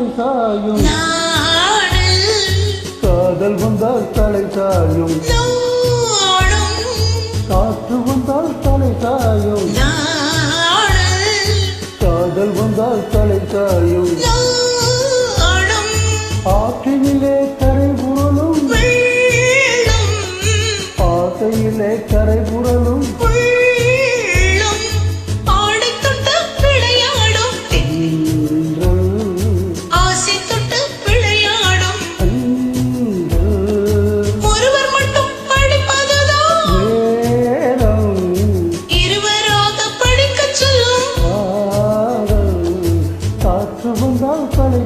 தலை சாயும் காதல் வந்தால் தலை சாயும் காற்று வந்தால் தலை சாயும் காதல் வந்தால் தலை சாயும் ஆற்றினிலே கரை புரளும் ஆசையிலே கரை புரளும்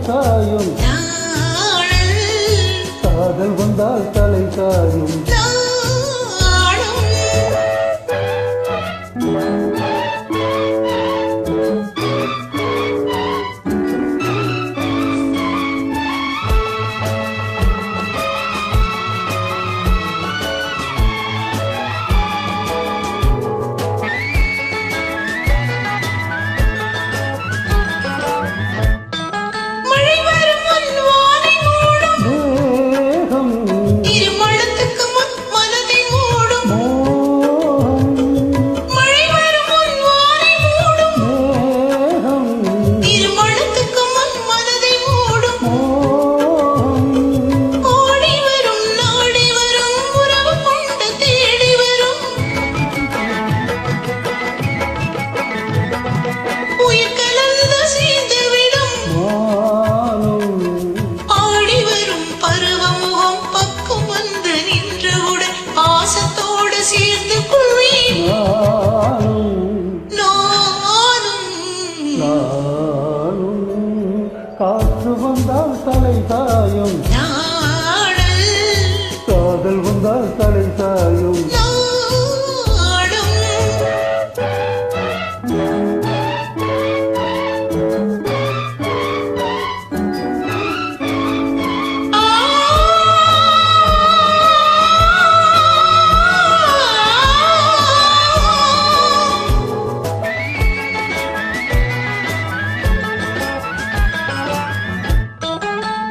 சாயும் காதல் வந்தால் தலை சாயும் காற்று வந்தால் தலை சாயும் காதல் வந்தால் தலை சாயும்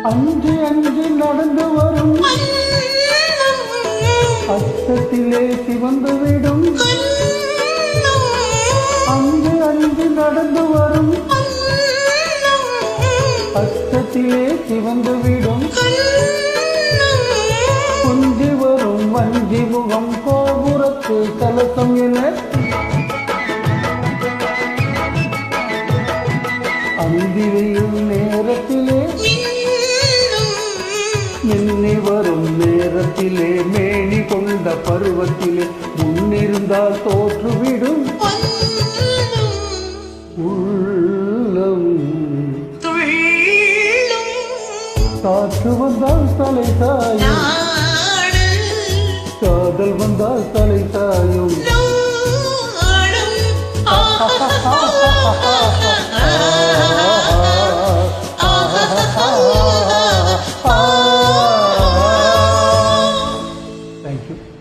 அஞ்சு அஞ்சு நடந்து வரும் அச்சத்திலே சிவந்து விடும் அஞ்சு அஞ்சு நடந்து வரும் அச்சத்திலே சிவந்து விடும் குஞ்சி வரும் வஞ்சி முகம் கோபுரத்து கலசம் என அந்திவையும் நேரத்திலே எண்ணி வரும் நேரத்திலே மேனி கொண்ட பருவத்திலே முன்னிருந்தால் தோற்றுவிடும் உள்ளம் காற்று வந்தால் தலை சாயும் காதல் வந்தால் தலை சாயும் Thank you.